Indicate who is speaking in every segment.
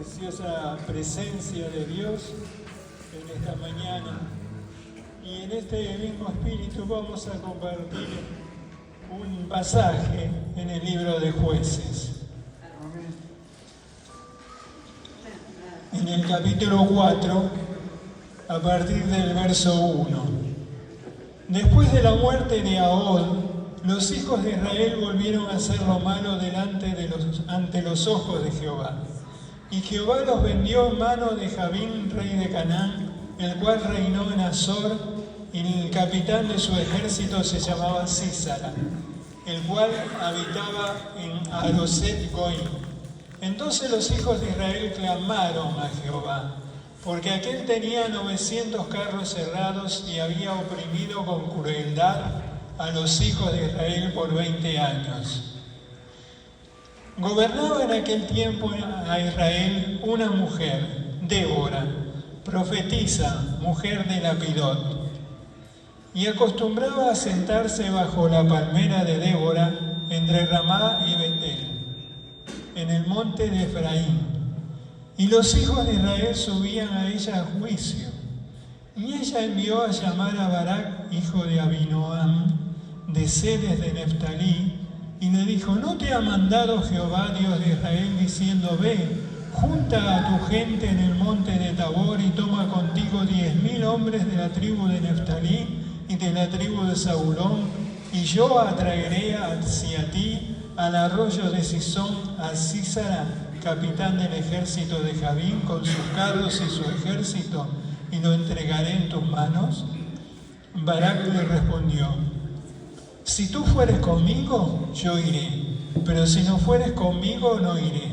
Speaker 1: preciosa presencia de Dios en esta mañana. Y en este mismo espíritu vamos a compartir un pasaje en el libro de Jueces. En el capítulo 4, a partir del verso 1. Después de la muerte de Ahod, los hijos de Israel volvieron a hacer lo malo ante los ojos de Jehová. Y Jehová los vendió en mano de Jabín, rey de Canaán, el cual reinó en Azor, y el capitán de su ejército se llamaba Sísara, el cual habitaba en Aroset Goim. Entonces los hijos de Israel clamaron a Jehová, porque aquel tenía 900 carros cerrados y había oprimido con crueldad a los hijos de Israel por 20 años. Gobernaba en aquel tiempo a Israel una mujer, Débora, profetisa, mujer de Lapidot, y acostumbraba a sentarse bajo la palmera de Débora entre Ramá y Betel, en el monte de Efraín. Y los hijos de Israel subían a ella a juicio. Y ella envió a llamar a Barak, hijo de Abinoam, de Cedes de Neftalí, y le dijo: ¿No te ha mandado Jehová, Dios de Israel, diciendo: ve, junta a tu gente en el monte de Tabor y toma contigo 10.000 hombres de la tribu de Neftalí y de la tribu de Zabulón, y yo atraeré hacia ti al arroyo de Sisón a Sísara, capitán del ejército de Jabín, con sus carros y su ejército, y lo entregaré en tus manos? Barak le respondió: si tú fueres conmigo, yo iré, pero si no fueres conmigo, no iré.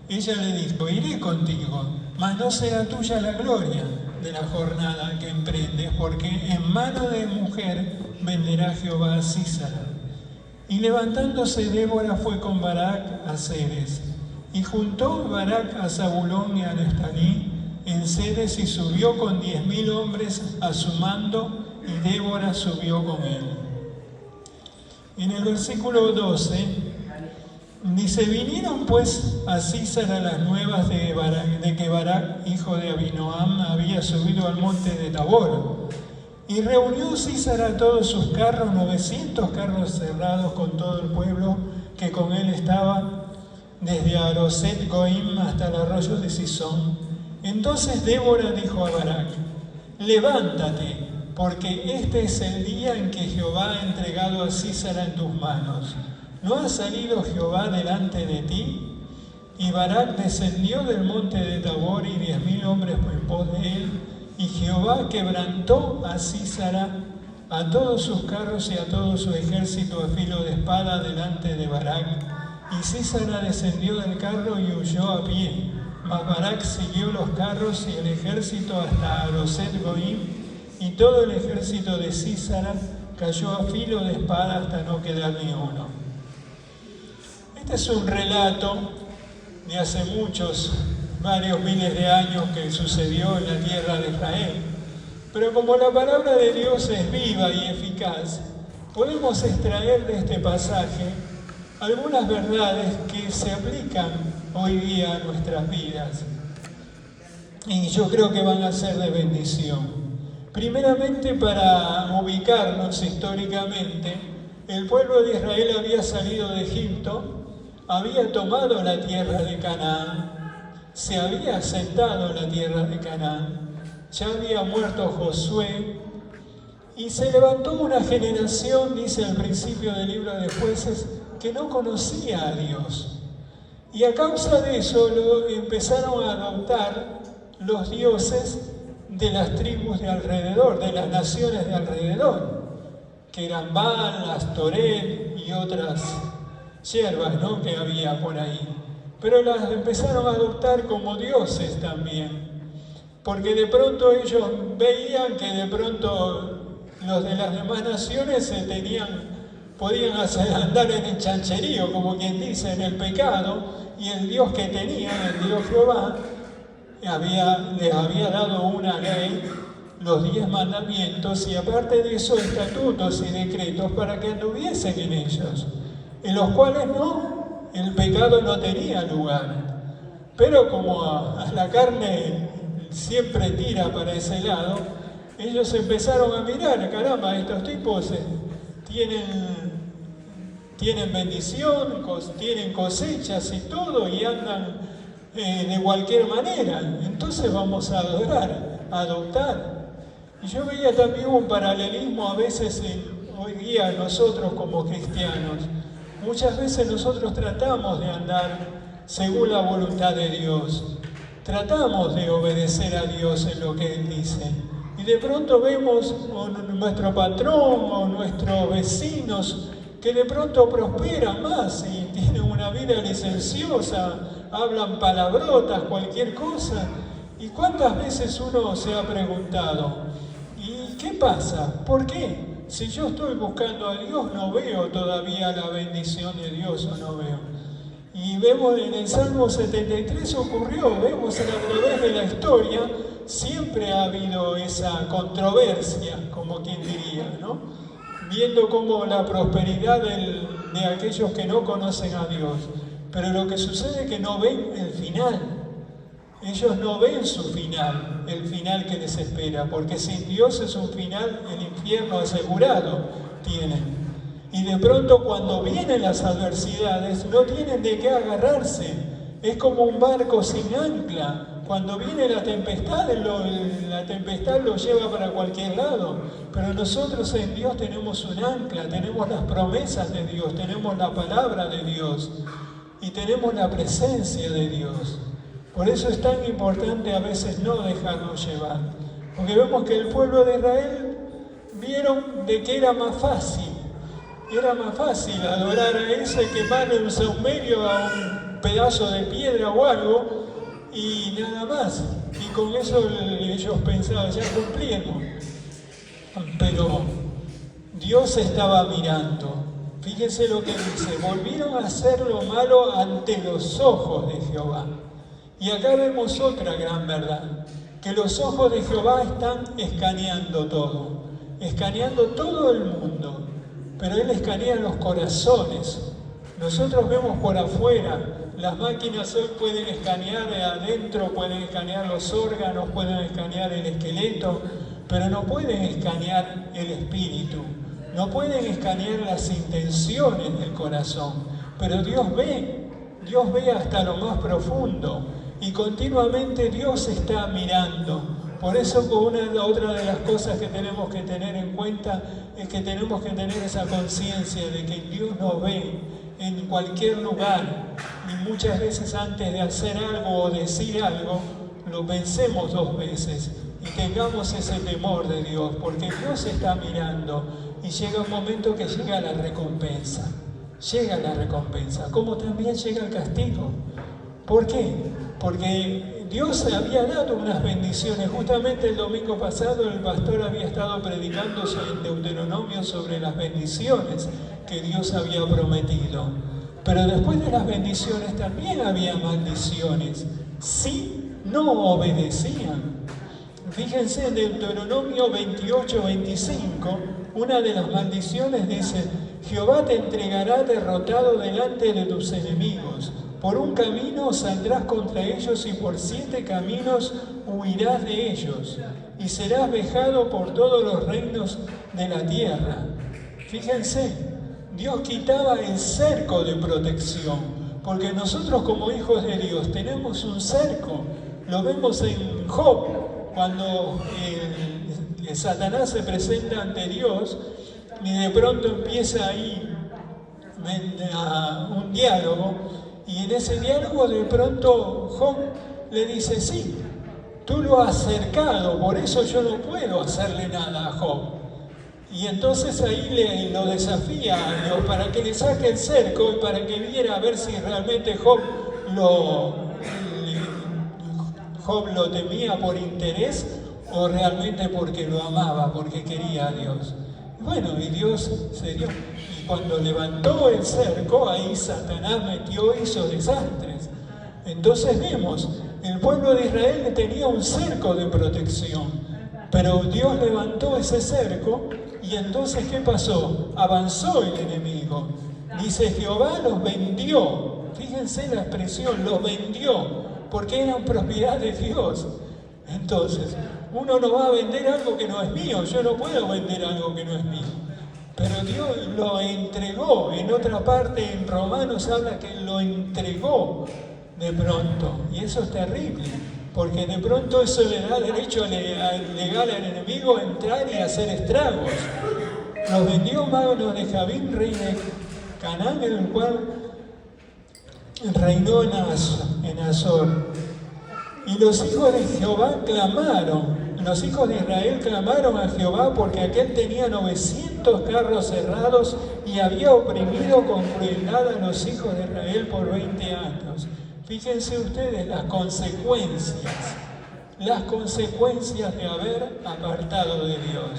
Speaker 1: Ella le dijo: iré contigo, mas no será tuya la gloria de la jornada que emprendes, porque en mano de mujer venderá Jehová a Sísara. Y levantándose Débora fue con Barak a Cedes, y juntó Barak a Zabulón y a Neftalí en Cedes, y subió con 10.000 hombres a su mando, y Débora subió con él. En el versículo 12 dice: vinieron pues a Sísara las nuevas de que Barak, hijo de Abinoam, había subido al monte de Tabor. Y reunió Sísara a todos sus carros, 900 carros cerrados, con todo el pueblo que con él estaba, desde Aroset Goim hasta el arroyo de Sisón. Entonces Débora dijo a Barak: levántate, porque este es el día en que Jehová ha entregado a Sísara en tus manos. ¿No ha salido Jehová delante de ti? Y Barak descendió del monte de Tabor y 10.000 hombres en pos de él, y Jehová quebrantó a Sísara, a todos sus carros y a todo su ejército a filo de espada delante de Barak. Y Sísara descendió del carro y huyó a pie, mas Barak siguió los carros y el ejército hasta Aroset Goim, y todo el ejército de Sísara cayó a filo de espada hasta no quedar ni uno. Este es un relato de hace varios miles de años que sucedió en la tierra de Israel. Pero como la palabra de Dios es viva y eficaz, podemos extraer de este pasaje algunas verdades que se aplican hoy día a nuestras vidas. Y yo creo que van a ser de bendición. Primeramente, para ubicarnos históricamente, el pueblo de Israel había salido de Egipto, había tomado la tierra de Canaán, se había asentado en la tierra de Canaán, ya había muerto Josué, y se levantó una generación, dice al principio del libro de Jueces, que no conocía a Dios. Y a causa de eso empezaron a adoptar los dioses de las tribus de alrededor, de las naciones de alrededor, que eran Baal, Astoret y otras hierbas, ¿no?, que había por ahí. Pero las empezaron a adoptar como dioses también, porque de pronto ellos veían que de pronto los de las demás naciones podían andar en el chancherío, como quien dice, en el pecado, y el Dios que tenían, el Dios Jehová, les había dado una ley, los 10 mandamientos, y aparte de eso, estatutos y decretos para que anduviesen en ellos, en los cuales el pecado no tenía lugar. Pero como a la carne siempre tira para ese lado, ellos empezaron a mirar, caramba, estos tipos tienen bendición, tienen cosechas y todo, y andan de cualquier manera. Entonces vamos a adorar, a adoptar. Y yo veía también un paralelismo a veces hoy día nosotros como cristianos. Muchas veces nosotros tratamos de andar según la voluntad de Dios. Tratamos de obedecer a Dios en lo que Él dice. Y de pronto vemos a nuestro patrón o nuestros vecinos que de pronto prosperan más y tienen una vida licenciosa, hablan palabrotas, cualquier cosa. ¿Y cuántas veces uno se ha preguntado, ¿y qué pasa? ¿Por qué? Si yo estoy buscando a Dios, no veo todavía la bendición de Dios o no veo. Y vemos en el Salmo 73 ocurrió, vemos a través de la historia, siempre ha habido esa controversia, como quien diría, ¿no? Viendo cómo la prosperidad de aquellos que no conocen a Dios. Pero lo que sucede es que no ven el final. Ellos no ven su final, el final que les espera, porque sin Dios es un final, el infierno asegurado tienen. Y de pronto cuando vienen las adversidades, no tienen de qué agarrarse. Es como un barco sin ancla. Cuando viene la tempestad lo lleva para cualquier lado. Pero nosotros en Dios tenemos un ancla, tenemos las promesas de Dios, tenemos la palabra de Dios y tenemos la presencia de Dios. Por eso es tan importante a veces no dejarnos llevar. Porque vemos que el pueblo de Israel vieron de que era más fácil. Era más fácil adorar a ese, quemarle un saumerio a un pedazo de piedra o algo y nada más. Y con eso ellos pensaban, ya cumplimos. Pero Dios estaba mirando. Fíjense lo que dice, volvieron a hacer lo malo ante los ojos de Jehová. Y acá vemos otra gran verdad, que los ojos de Jehová están escaneando todo el mundo. Pero Él escanea los corazones. Nosotros vemos por afuera. Las máquinas hoy pueden escanear de adentro, pueden escanear los órganos, pueden escanear el esqueleto, pero no pueden escanear el espíritu. No pueden escanear las intenciones del corazón. Pero Dios ve hasta lo más profundo. Y continuamente Dios está mirando. Por eso otra de las cosas que tenemos que tener en cuenta es que tenemos que tener esa conciencia de que Dios nos ve en cualquier lugar y muchas veces antes de hacer algo o decir algo, lo pensemos 2 veces y tengamos ese temor de Dios, porque Dios está mirando y llega un momento que llega la recompensa. Llega la recompensa, como también llega el castigo. ¿Por qué? Porque Dios había dado unas bendiciones. Justamente el domingo pasado el pastor había estado predicando en Deuteronomio sobre las bendiciones que Dios había prometido. Pero después de las bendiciones también había maldiciones, si no obedecían. Fíjense en Deuteronomio 28-25, una de las maldiciones dice: Jehová te entregará derrotado delante de tus enemigos. Por un camino saldrás contra ellos y por 7 caminos huirás de ellos. Y serás vejado por todos los reinos de la tierra. Fíjense, Dios quitaba el cerco de protección. Porque nosotros como hijos de Dios tenemos un cerco. Lo vemos en Job, cuando Satanás se presenta ante Dios y de pronto empieza ahí un diálogo. Y en ese diálogo de pronto Job le dice, sí, tú lo has cercado, por eso yo no puedo hacerle nada a Job. Y entonces ahí lo desafía a Dios para que le saque el cerco y para que viera a ver si realmente Job lo temía por interés o realmente porque lo amaba, porque quería a Dios. Bueno, y Dios se dio. Cuando levantó el cerco, ahí Satanás hizo desastres. Entonces vemos, el pueblo de Israel tenía un cerco de protección, pero Dios levantó ese cerco y entonces ¿qué pasó? Avanzó el enemigo. Dice, Jehová los vendió. Fíjense la expresión, los vendió porque eran propiedad de Dios. Entonces, uno no va a vender algo que no es mío, yo no puedo vender algo que no es mío. Pero Dios lo entregó. En otra parte, en Romanos, habla que lo entregó de pronto. Y eso es terrible, porque de pronto eso le da derecho legal al enemigo a entrar y hacer estragos. Los vendió en manos de Javín, rey de Canaán, en el cual reinó en Azor. Y los hijos de Jehová clamaron, los hijos de Israel clamaron a Jehová porque aquel tenía 900 carros cerrados y había oprimido con crueldad a los hijos de Israel por 20 años. Fíjense ustedes las consecuencias de haber apartado de Dios.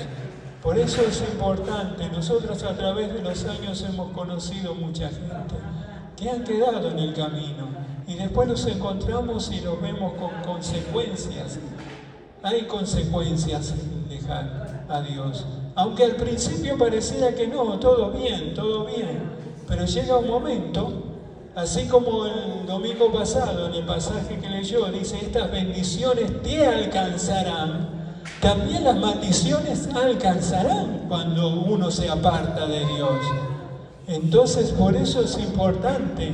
Speaker 1: Por eso es importante, nosotros a través de los años hemos conocido mucha gente que han quedado en el camino y después los encontramos y los vemos con consecuencias. Hay consecuencias en dejar a Dios. Aunque al principio pareciera que no, todo bien, pero llega un momento, así como el domingo pasado en el pasaje que leyó, dice, estas bendiciones te alcanzarán. También las maldiciones alcanzarán cuando uno se aparta de Dios. Entonces, por eso es importante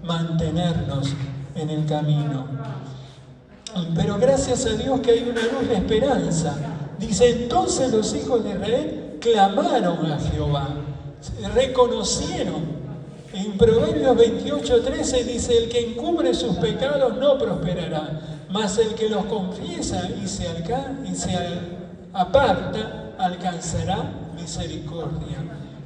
Speaker 1: mantenernos en el camino. Pero gracias a Dios que hay una luz de esperanza. Dice, entonces los hijos de Israel clamaron a Jehová, reconocieron. En Proverbios 28:13 dice, el que encubre sus pecados no prosperará, mas el que los confiesa y se aparta, alcanzará misericordia.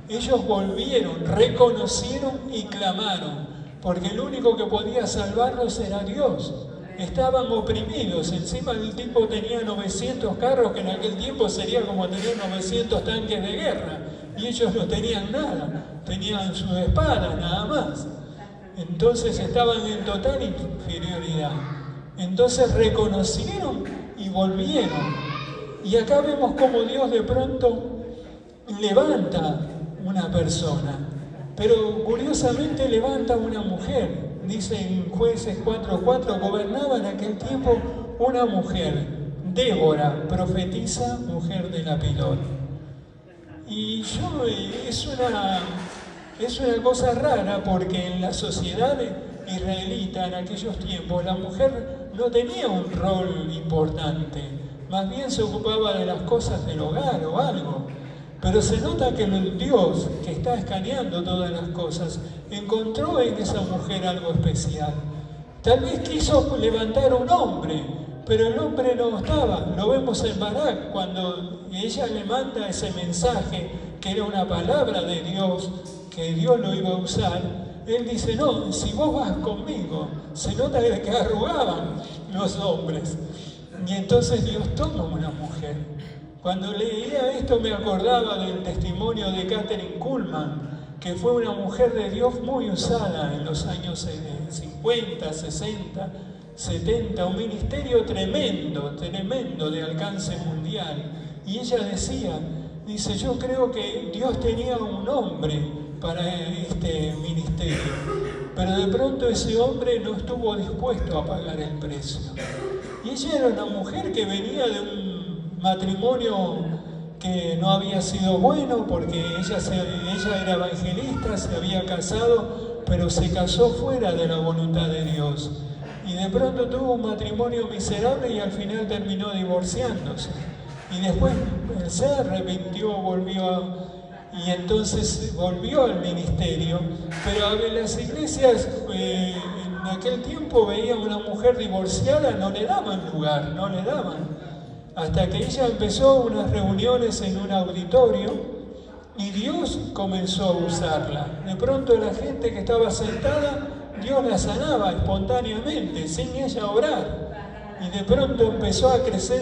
Speaker 1: Ellos volvieron, reconocieron y clamaron, porque el único que podía salvarlos era Dios. Estaban oprimidos, encima el tipo tenía 900 carros, que en aquel tiempo sería como tener 900 tanques de guerra, y ellos no tenían nada, tenían sus espadas nada más. Entonces estaban en total inferioridad. Entonces reconocieron y volvieron. Y acá vemos cómo Dios de pronto levanta una persona, pero curiosamente levanta una mujer. Dice en Jueces 4:4, gobernaba en aquel tiempo una mujer, Débora, profetisa, mujer de Lapidot. Y es una cosa rara, porque en la sociedad israelita en aquellos tiempos la mujer no tenía un rol importante, más bien se ocupaba de las cosas del hogar o algo. Pero se nota que el Dios, que está escaneando todas las cosas, encontró en esa mujer algo especial. Tal vez quiso levantar un hombre, pero el hombre no estaba. Lo vemos en Barak, cuando ella le manda ese mensaje, que era una palabra de Dios, que Dios lo iba a usar. Él dice, no, si vos vas conmigo. Se nota que arrugaban los hombres. Y entonces Dios toma una mujer. Cuando leía esto me acordaba del testimonio de Catherine Kuhlman, que fue una mujer de Dios muy usada en los años 50, 60, 70, un ministerio tremendo de alcance mundial. Y ella dice, yo creo que Dios tenía un hombre para este ministerio, pero de pronto ese hombre no estuvo dispuesto a pagar el precio. Y ella era una mujer que venía de un matrimonio que no había sido bueno, porque ella era evangelista, se había casado, pero se casó fuera de la voluntad de Dios. Y de pronto tuvo un matrimonio miserable y al final terminó divorciándose. Y después se arrepintió, y entonces volvió al ministerio. Pero a las iglesias en aquel tiempo veían una mujer divorciada, no le daban lugar, no le daban. Hasta que ella empezó unas reuniones en un auditorio y Dios comenzó a usarla. De pronto la gente que estaba sentada, Dios la sanaba espontáneamente, sin ella orar. Y de pronto empezó a crecer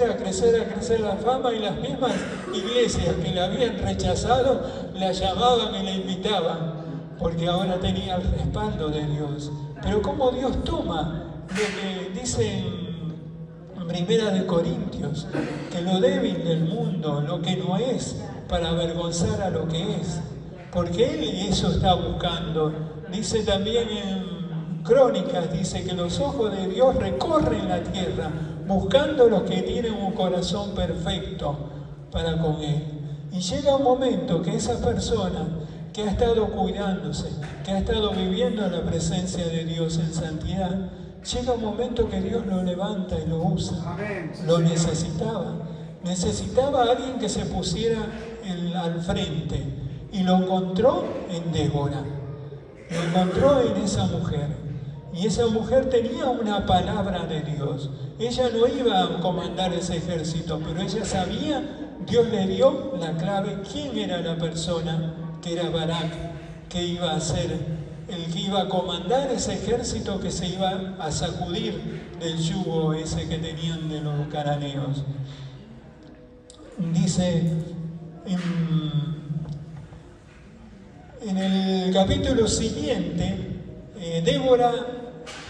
Speaker 1: la fama, y las mismas iglesias que la habían rechazado la llamaban y la invitaban, porque ahora tenía el respaldo de Dios. Pero cómo Dios toma lo que dice en Primera de Corintios, que lo débil del mundo, lo que no es, para avergonzar a lo que es, porque Él eso está buscando. Dice también en Crónicas dice que los ojos de Dios recorren la tierra, buscando los que tienen un corazón perfecto para con Él. Y llega un momento que esa persona que ha estado cuidándose, que ha estado viviendo en la presencia de Dios en santidad, llega un momento que Dios lo levanta y lo usa. Lo necesitaba. Necesitaba a alguien que se pusiera al frente. Y lo encontró en Débora. Lo encontró en esa mujer. Y esa mujer tenía una palabra de Dios. Ella no iba a comandar ese ejército, pero ella sabía, Dios le dio la clave, quién era la persona, que era Barak, que iba a ser el que iba a comandar ese ejército que se iba a sacudir del yugo ese que tenían de los cananeos. Dice en el capítulo siguiente, Débora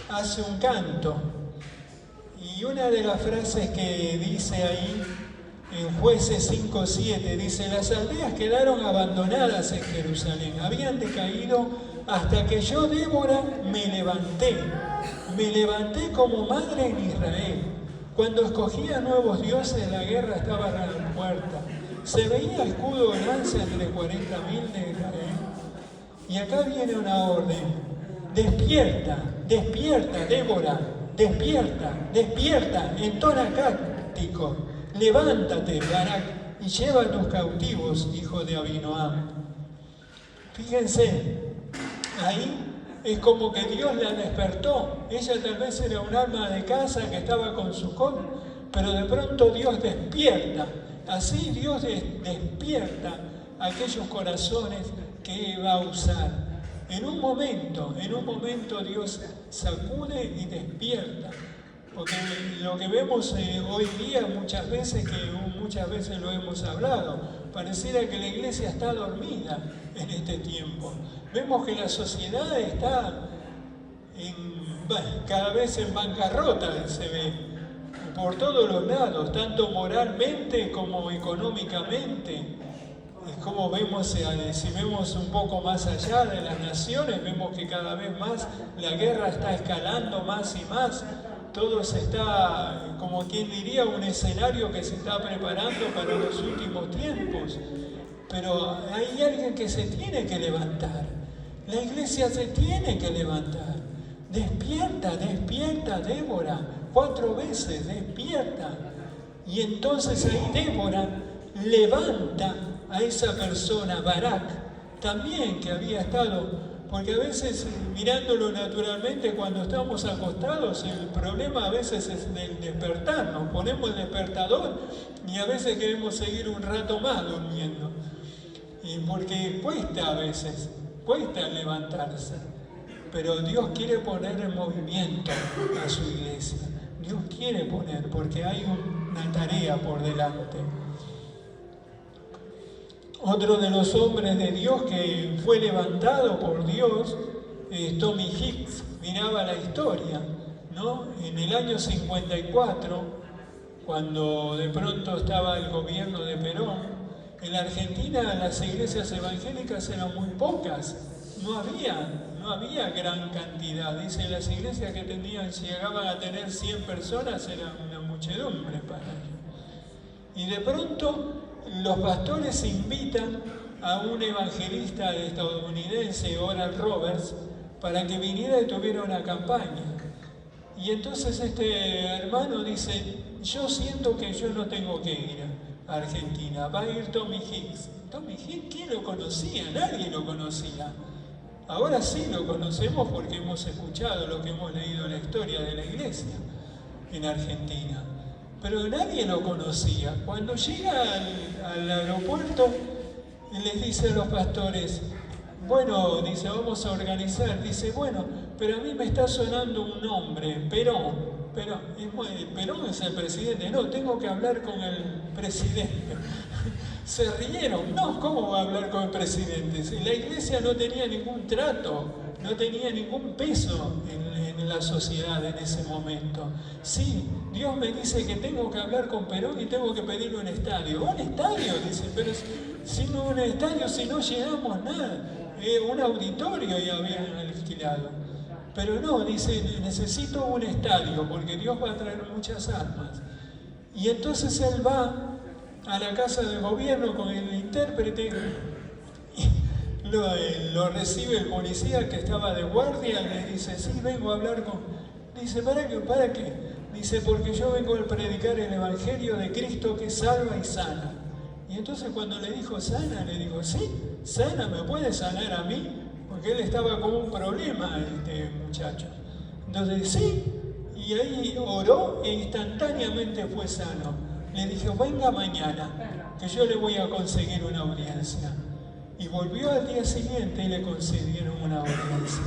Speaker 1: hace un canto, y una de las frases que dice ahí en Jueces 5:7 dice: las aldeas quedaron abandonadas en Jerusalén, habían decaído hasta que yo, Débora, me levanté como madre en Israel. Cuando escogía nuevos dioses, la guerra estaba a la puerta. Se veía escudo y lanza entre 40.000 de Israel. Y acá viene una orden: despierta, despierta, Débora, despierta, despierta, entona cático, levántate, Barak, y lleva a tus cautivos, hijo de Abinoam. Fíjense, ahí es como que Dios la despertó. Ella tal vez era un alma de casa que estaba con su col, pero de pronto Dios despierta. Así Dios despierta aquellos corazones que va a usar. En un momento Dios sacude y despierta. Porque lo que vemos hoy día muchas veces lo hemos hablado, pareciera que la iglesia está dormida en este tiempo. Vemos que la sociedad está cada vez en bancarrota, se ve, por todos los lados, tanto moralmente como económicamente. Es como vemos, si vemos un poco más allá de las naciones, vemos que cada vez más la guerra está escalando más y más. Todo se está, como quien diría, un escenario que se está preparando para los últimos tiempos. Pero hay alguien que se tiene que levantar. La iglesia se tiene que levantar. Despierta, despierta, Débora. 4 veces, despierta. Y entonces ahí Débora levanta a esa persona, Barak, también que había estado. Porque a veces, mirándolo naturalmente, cuando estamos acostados, el problema a veces es del despertar. Nos ponemos el despertador y a veces queremos seguir un rato más durmiendo. Y porque cuesta a veces, cuesta levantarse. Pero Dios quiere poner en movimiento a su iglesia. Dios quiere poner, porque hay una tarea por delante. Otro de los hombres de Dios que fue levantado por Dios es Tommy Hicks. Miraba la historia, ¿no? En el año 54, cuando de pronto estaba el gobierno de Perón, en la Argentina las iglesias evangélicas eran muy pocas, no había gran cantidad. Dice, las iglesias que llegaban a tener 100 personas eran una muchedumbre para ellos. Y de pronto los pastores invitan a un evangelista estadounidense, Oral Roberts, para que viniera y tuviera una campaña. Y entonces este hermano dice: yo siento que yo no tengo que ir a Argentina, va a ir Tommy Hicks. Tommy Hicks, ¿quién lo conocía? Nadie lo conocía. Ahora sí lo conocemos porque hemos escuchado lo que hemos leído en la historia de la iglesia en Argentina. Pero nadie lo conocía. Cuando llega al aeropuerto, les dice a los pastores: bueno, dice, vamos a organizar. Dice, bueno, pero a mí me está sonando un nombre, Perón. Perón es el presidente. No, tengo que hablar con el presidente. Se rieron. No, ¿cómo va a hablar con el presidente? Si la iglesia no tenía ningún trato, no tenía ningún peso en la sociedad en ese momento. Sí, Dios me dice que tengo que hablar con Perón y tengo que pedirle un estadio. ¿Un estadio? Dice, pero si no un estadio, si no llegamos nada. Un auditorio ya habían alquilado. Pero no, dice, necesito un estadio porque Dios va a traer muchas almas. Y entonces él va a la casa de gobierno con el intérprete y lo recibe el policía que estaba de guardia y le dice, sí, vengo a hablar con... Dice, ¿para qué? Dice, porque yo vengo a predicar el Evangelio de Cristo que salva y sana. Y entonces cuando le dijo sana, le dijo, sí, sana, ¿me puede sanar a mí? Porque él estaba con un problema, este muchacho. Entonces, sí, y ahí oró e instantáneamente fue sano. Le dijo, venga mañana, que yo le voy a conseguir una audiencia. Y volvió al día siguiente y le concedieron una audiencia.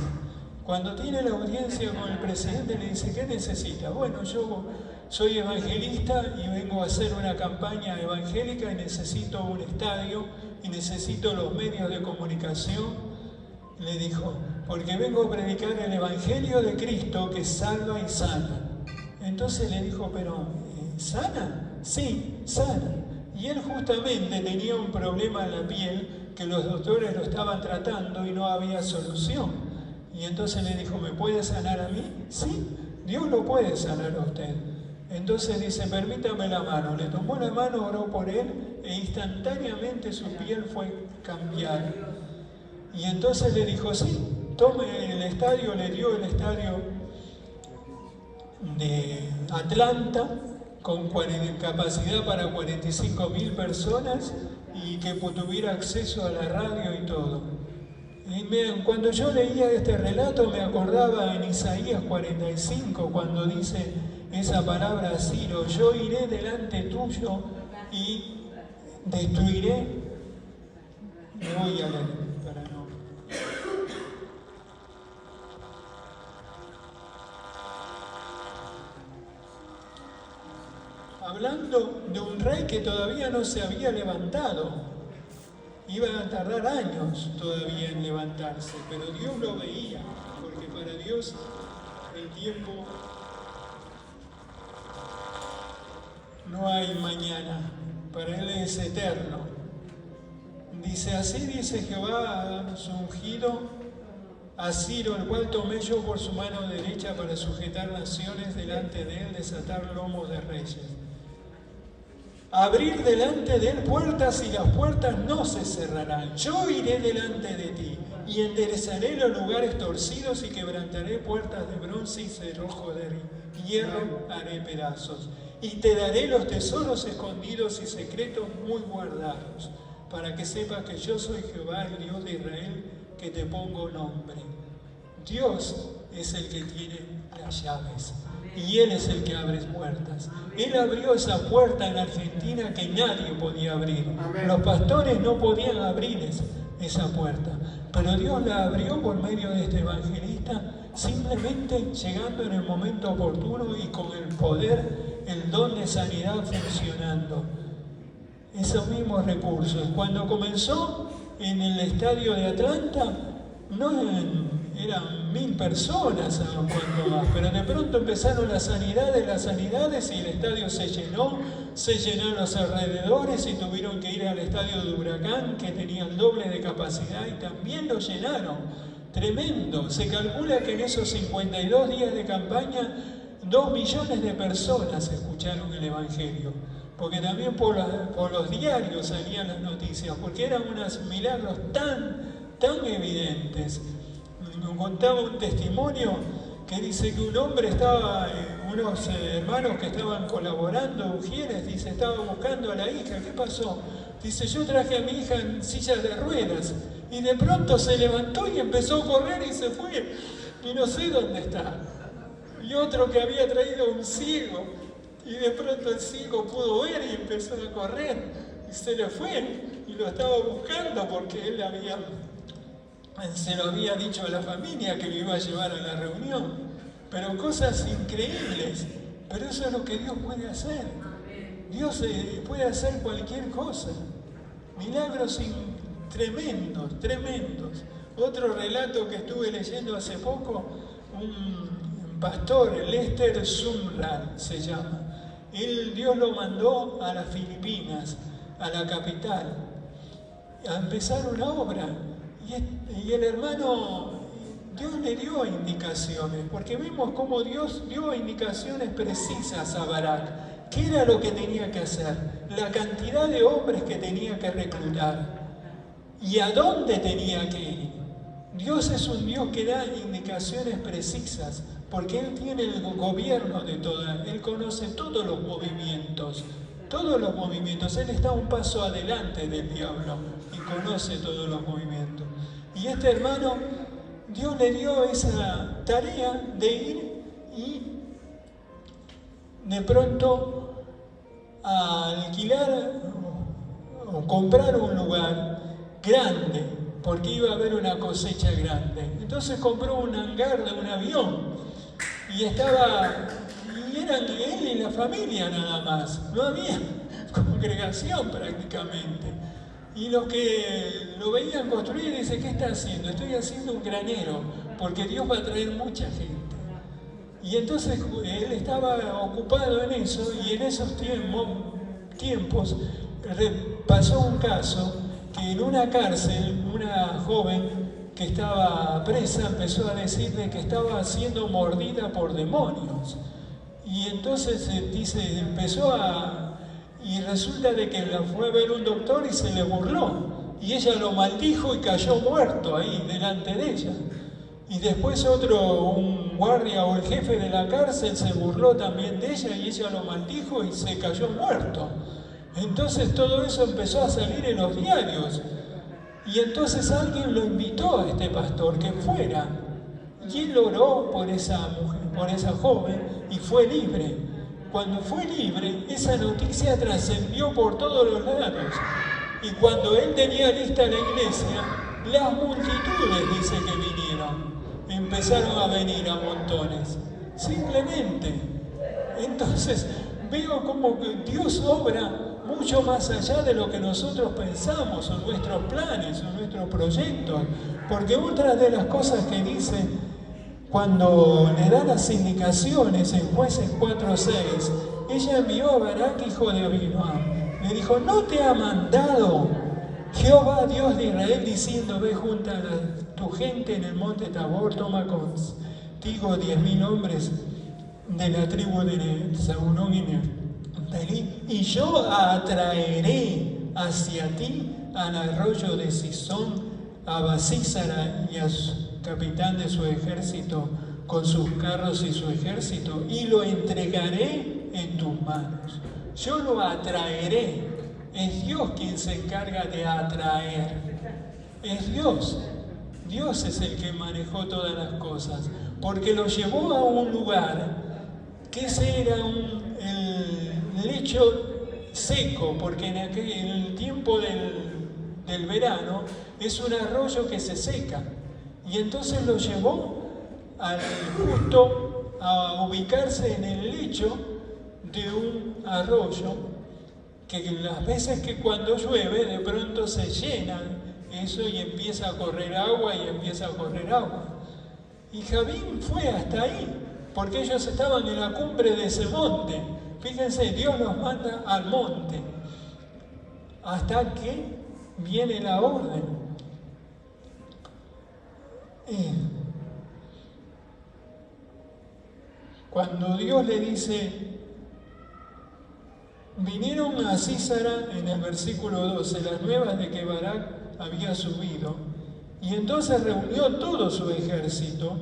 Speaker 1: Cuando tiene la audiencia con el presidente le dice, ¿qué necesita? Bueno, yo soy evangelista y vengo a hacer una campaña evangélica y necesito un estadio y necesito los medios de comunicación. Le dijo, porque vengo a predicar el Evangelio de Cristo que salva y sana. Entonces le dijo, pero ¿sana? Sí, sana. Y él justamente tenía un problema en la piel que los doctores lo estaban tratando y no había solución. Y entonces le dijo, ¿me puede sanar a mí? Sí, Dios lo puede sanar a usted. Entonces dice, permítame la mano. Le tomó la mano, oró por él e instantáneamente su piel fue cambiada. Y entonces le dijo, sí, tome el estadio, le dio el estadio de Atlanta con capacidad para 45.000 personas y que tuviera acceso a la radio y todo. Y cuando yo leía este relato me acordaba en Isaías 45 cuando dice esa palabra a Ciro, yo iré delante tuyo y destruiré. Me voy a leer para no... Hablando de un rey que todavía no se había levantado, iba a tardar años todavía en levantarse, pero Dios lo veía, porque para Dios el tiempo no hay mañana, para Él es eterno. Dice, así dice Jehová a su ungido, a Ciro, el cual tomé yo por su mano derecha para sujetar naciones delante de él, desatar lomos de reyes. Abrir delante de él puertas y las puertas no se cerrarán. Yo iré delante de ti y enderezaré los lugares torcidos y quebrantaré puertas de bronce y cerrojo de hierro haré pedazos. Y te daré los tesoros escondidos y secretos muy guardados, para que sepas que yo soy Jehová, el Dios de Israel, que te pongo nombre. Dios es el que tiene las llaves y Él es el que abre puertas. Él abrió esa puerta en Argentina que nadie podía abrir. Los pastores no podían abrir esa puerta, pero Dios la abrió por medio de este evangelista, simplemente llegando en el momento oportuno y con el poder, el don de sanidad funcionando. Esos mismos recursos. Cuando comenzó en el estadio de Atlanta, no eran 1000 personas, pero de pronto empezaron las sanidades y el estadio se llenaron los alrededores y tuvieron que ir al estadio de Huracán, que tenía el doble de capacidad, y también lo llenaron. Tremendo. Se calcula que en esos 52 días de campaña, 2 millones de personas escucharon el Evangelio. Porque también por los diarios salían las noticias, porque eran unos milagros tan evidentes. Me contaba un testimonio que dice que un hombre estaba, unos hermanos que estaban colaborando, Ujieres, dice, estaba buscando a la hija. ¿Qué pasó? Dice, yo traje a mi hija en silla de ruedas y de pronto se levantó y empezó a correr y se fue. Y no sé dónde está. Y otro que había traído un ciego. Y de pronto el ciego pudo ver y empezó a correr. Y se le fue. Y lo estaba buscando porque él se lo había dicho a la familia que lo iba a llevar a la reunión. Pero cosas increíbles. Pero eso es lo que Dios puede hacer. Dios puede hacer cualquier cosa. Milagros tremendos. Otro relato que estuve leyendo hace poco, un pastor, Lester Sumrall se llama. Dios lo mandó a las Filipinas, a la capital, a empezar una obra. Y el hermano Dios le dio indicaciones, porque vemos cómo Dios dio indicaciones precisas a Barak. ¿Qué era lo que tenía que hacer? La cantidad de hombres que tenía que reclutar y a dónde tenía que ir. Dios es un Dios que da indicaciones precisas, porque Él tiene el gobierno de todas, Él conoce todos los movimientos. Él está un paso adelante del diablo y conoce todos los movimientos. Y este hermano, Dios le dio esa tarea de ir y de pronto a alquilar o comprar un lugar grande, porque iba a haber una cosecha grande. Entonces compró un hangar de un avión y eran él y la familia nada más, no había congregación prácticamente. Y los que lo veían construir dicen, ¿qué está haciendo? Estoy haciendo un granero, porque Dios va a traer mucha gente. Y entonces él estaba ocupado en eso, y en esos tiempos pasó un caso que en una cárcel, una joven que estaba presa empezó a decirle que estaba siendo mordida por demonios. Y entonces y resulta de que la fue a ver un doctor y se le burló. Y ella lo maldijo y cayó muerto ahí delante de ella. Y después un guardia o el jefe de la cárcel se burló también de ella y ella lo maldijo y se cayó muerto. Entonces todo eso empezó a salir en los diarios. Y entonces alguien lo invitó a este pastor que fuera. Y él oró por esa mujer, por esa joven, y fue libre. Cuando fue libre, esa noticia trascendió por todos los lados. Y cuando él tenía lista la iglesia, las multitudes, dice que vinieron. Empezaron a venir a montones. Simplemente. Entonces, veo como que Dios obra mucho más allá de lo que nosotros pensamos, o nuestros planes, o nuestros proyectos. Porque otra de las cosas que dice, cuando le da las indicaciones en Jueces 4:6, ella envió a Barak, hijo de Abinoam. Le dijo, ¿no te ha mandado Jehová, Dios de Israel, diciendo, ve junto a tu gente en el monte Tabor, toma contigo 10.000 hombres de la tribu de Zabulón y Neftalí, y yo atraeré hacia ti al arroyo de Sison, a Basísara y a su capitán de su ejército con sus carros y su ejército, y lo entregaré en tus manos. Yo lo atraeré. Es Dios quien se encarga de atraer. Es Dios. Dios es el que manejó todas las cosas, porque lo llevó a un lugar que ese era el lecho seco, porque en el tiempo del verano es un arroyo que se seca. Y entonces lo llevó justo a ubicarse en el lecho de un arroyo, que las veces que cuando llueve de pronto se llena eso y empieza a correr agua y empieza a correr agua. Y Javín fue hasta ahí, porque ellos estaban en la cumbre de ese monte. Fíjense, Dios nos manda al monte hasta que viene la orden. Cuando Dios le dice, vinieron a Sísara en el versículo 12, las nuevas de que Barak había subido, y entonces reunió todo su ejército,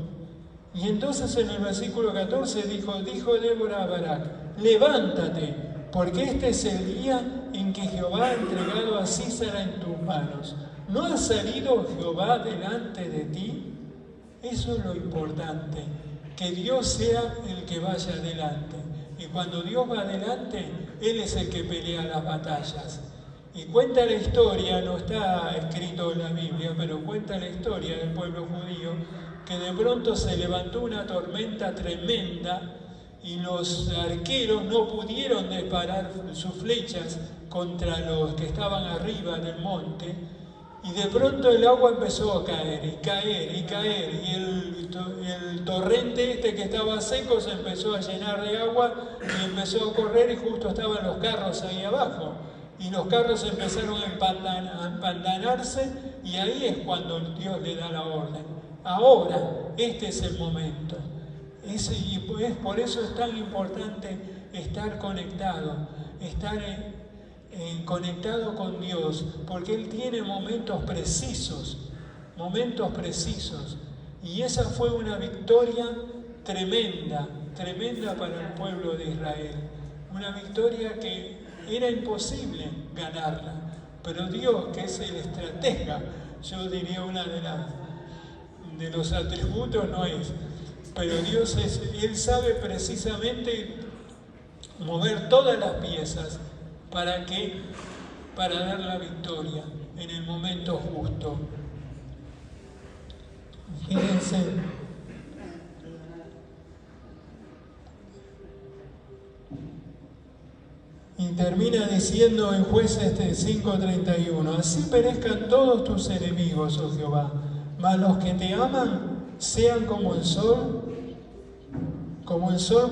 Speaker 1: y entonces en el versículo 14 dijo Débora a Barak, levántate, porque este es el día en que Jehová ha entregado a Sísara en tus manos. ¿No ha salido Jehová delante de ti? Eso es lo importante, que Dios sea el que vaya adelante. Y cuando Dios va adelante, Él es el que pelea las batallas. Y cuenta la historia, no está escrito en la Biblia, pero cuenta la historia del pueblo judío, que de pronto se levantó una tormenta tremenda y los arqueros no pudieron disparar sus flechas contra los que estaban arriba del monte, y de pronto el agua empezó a caer y caer y caer, y el torrente que estaba seco se empezó a llenar de agua y empezó a correr, y justo estaban los carros ahí abajo, y los carros empezaron a empantanarse, y ahí es cuando Dios le da la orden. Ahora, este es el momento. Y por eso es tan importante estar conectado, estar conectado con Dios, porque Él tiene momentos precisos. Y esa fue una victoria tremenda para el pueblo de Israel. Una victoria que era imposible ganarla, pero Dios, que es el estratega, yo diría de los atributos no es, pero Dios Él sabe precisamente mover todas las piezas para dar la victoria en el momento justo. Fíjense, y termina diciendo en Jueces 5:31, así perezcan todos tus enemigos, oh Jehová, mas los que te aman sean como el sol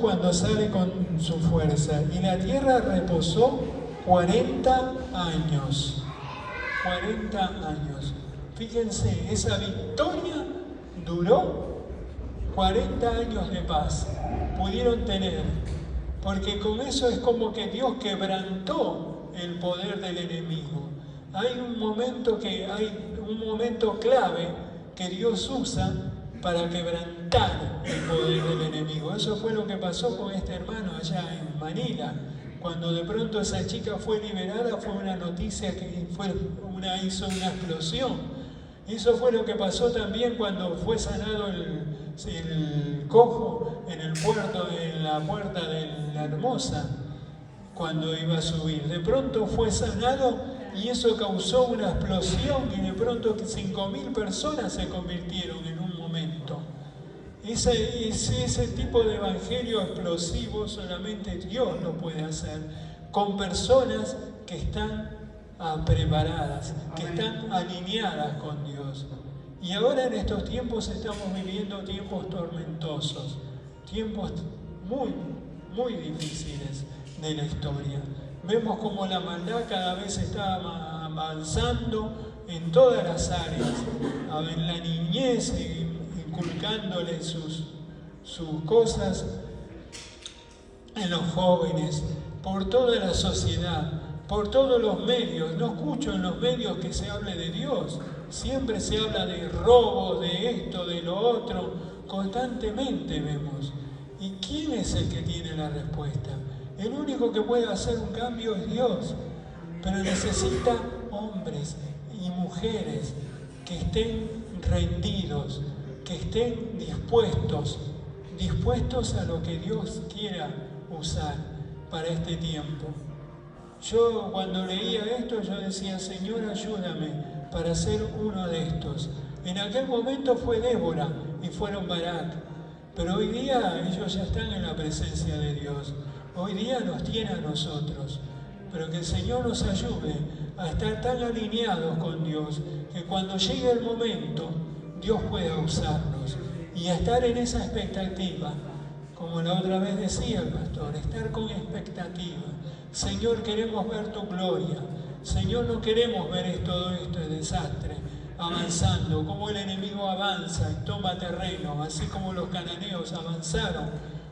Speaker 1: cuando sale con su fuerza. Y la tierra reposó 40 años. 40 años. Fíjense, esa victoria duró 40 años de paz. Pudieron tener, porque con eso es como que Dios quebrantó el poder del enemigo. Hay un momento clave que Dios usa para quebrantar el poder del enemigo. Eso fue lo que pasó con este hermano allá en Manila. Cuando de pronto esa chica fue liberada, fue una noticia que hizo una explosión. Eso fue lo que pasó también cuando fue sanado el cojo en la puerta de la Hermosa, cuando iba a subir. De pronto fue sanado y eso causó una explosión y de pronto 5.000 personas se convirtieron en un momento. Ese tipo de evangelio explosivo solamente Dios lo puede hacer con personas que están preparadas, que están alineadas con Dios. Y ahora en estos tiempos estamos viviendo tiempos tormentosos, tiempos muy, muy difíciles de la historia. Vemos como la maldad cada vez está avanzando en todas las áreas, en la niñez, inculcándole sus cosas en los jóvenes, por toda la sociedad, por todos los medios. No escucho en los medios que se hable de Dios. Siempre se habla de robo, de esto, de lo otro. Constantemente vemos. ¿Y quién es el que tiene la respuesta? El único que puede hacer un cambio es Dios. Pero necesita hombres y mujeres que estén rendidos, que estén dispuestos a lo que Dios quiera usar para este tiempo. Yo cuando leía esto, yo decía, Señor, ayúdame para ser uno de estos. En aquel momento fue Débora y fueron Barak, pero hoy día ellos ya están en la presencia de Dios. Hoy día nos tiene a nosotros, pero que el Señor nos ayude a estar tan alineados con Dios, que cuando llegue el momento, Dios pueda usarnos y a estar en esa expectativa. Como la otra vez decía el pastor, estar con expectativa. Señor, queremos ver tu gloria. Señor, no queremos ver todo esto de desastre avanzando, como el enemigo avanza y toma terreno, así como los cananeos avanzaron.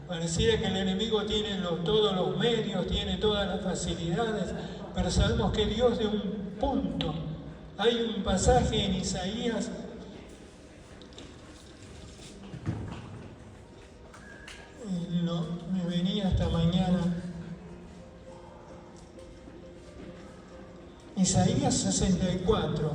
Speaker 1: Pareciera que el enemigo tiene todos los medios, tiene todas las facilidades, pero sabemos que Dios de un punto. Hay un pasaje en Isaías me venía esta mañana, Isaías 64,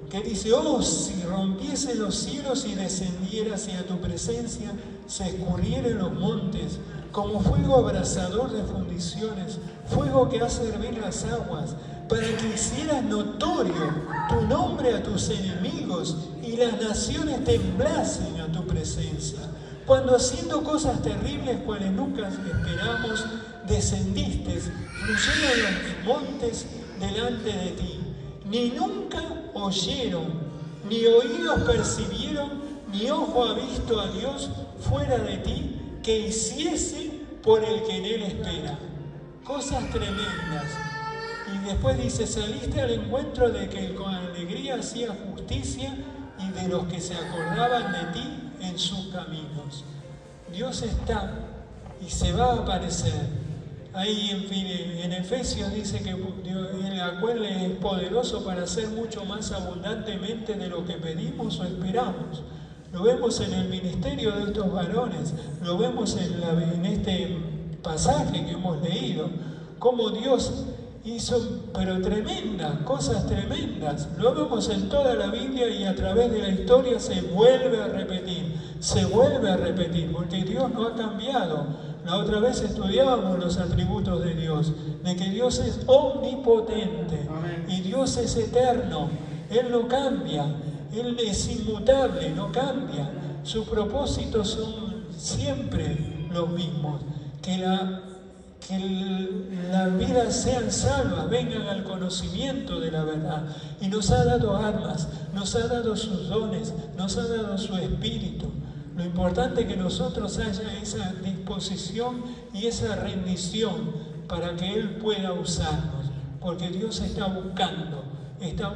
Speaker 1: que dice, oh, si rompiese los cielos y descendiera hacia tu presencia, se escurrieren los montes, como fuego abrasador de fundiciones, fuego que hace hervir las aguas, para que hicieras notorio tu nombre a tus enemigos y las naciones temblasen a tu presencia. Cuando haciendo cosas terribles cuales nunca esperamos, descendiste, fluyeron los montes delante de ti. Ni nunca oyeron, ni oídos percibieron, ni ojo ha visto a Dios fuera de ti, que hiciese por el que en él espera. Cosas tremendas. Y después dice, saliste al encuentro de que con alegría hacía justicia y de los que se acordaban de ti en sus caminos. Dios está y se va a aparecer. Ahí en Efesios dice que el cual es poderoso para hacer mucho más abundantemente de lo que pedimos o esperamos. Lo vemos en el ministerio de estos varones, lo vemos en este pasaje que hemos leído, cómo Dios hizo, pero tremendas, cosas tremendas. Lo vemos en toda la Biblia y a través de la historia se vuelve a repetir, porque Dios no ha cambiado. La otra vez estudiábamos los atributos de Dios, de que Dios es omnipotente. Amén. Y Dios es eterno, Él no cambia, Él es inmutable, no cambia. Sus propósitos son siempre los mismos, que las vidas sean salvas, vengan al conocimiento de la verdad. Y nos ha dado armas, nos ha dado sus dones, nos ha dado su espíritu. Lo importante es que nosotros haya esa disposición y esa rendición para que Él pueda usarnos, porque Dios está buscando en estos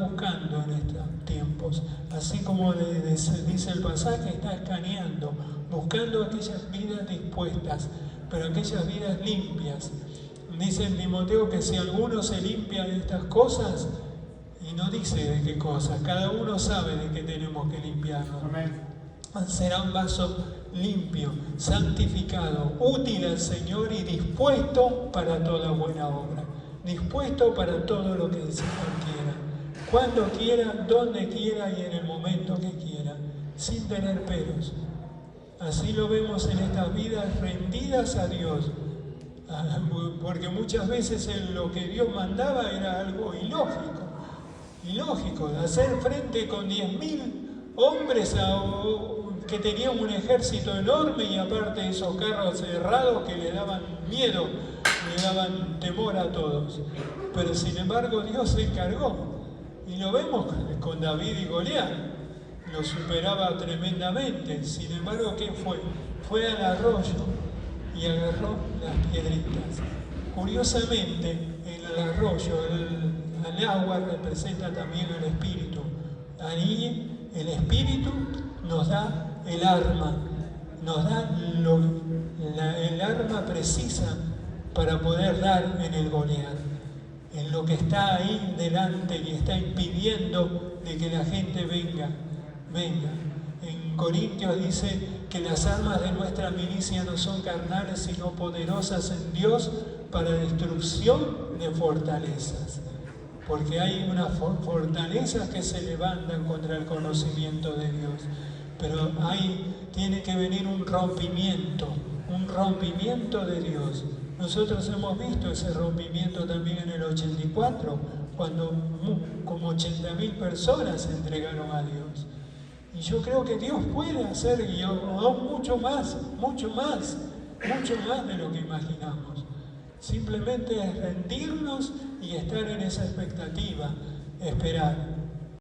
Speaker 1: tiempos. Así como dice el pasaje, está escaneando, buscando aquellas vidas dispuestas, pero aquellas vidas limpias. Dice en Timoteo que si alguno se limpia de estas cosas, y no dice de qué cosas, cada uno sabe de qué tenemos que limpiarnos. Amén. Será un vaso limpio, santificado, útil al Señor y dispuesto para toda buena obra. Dispuesto para todo lo que el Señor quiera. Cuando quiera, donde quiera y en el momento que quiera. Sin tener peros. Así lo vemos en estas vidas rendidas a Dios. Porque muchas veces lo que Dios mandaba era algo ilógico. Hacer frente con 10.000 hombres que tenían un ejército enorme y aparte esos carros cerrados que le daban miedo, le daban temor a todos. Pero sin embargo Dios se encargó. Y lo vemos con David y Goliat. Lo superaba tremendamente. Sin embargo, ¿qué fue? Fue al arroyo y agarró las piedritas. Curiosamente, el arroyo, el agua representa también el espíritu. Ahí el espíritu nos da el arma, nos da el arma precisa para poder dar en el Goliat, en lo que está ahí delante y está impidiendo de que la gente venga. En Corintios dice que las armas de nuestra milicia no son carnales, sino poderosas en Dios para destrucción de fortalezas. Porque hay unas fortalezas que se levantan contra el conocimiento de Dios. Pero ahí tiene que venir un rompimiento de Dios. Nosotros hemos visto ese rompimiento también en el 84, cuando como 80.000 personas se entregaron a Dios. Y yo creo que Dios puede hacer y aún mucho más de lo que imaginamos. Simplemente es rendirnos y estar en esa expectativa, esperar.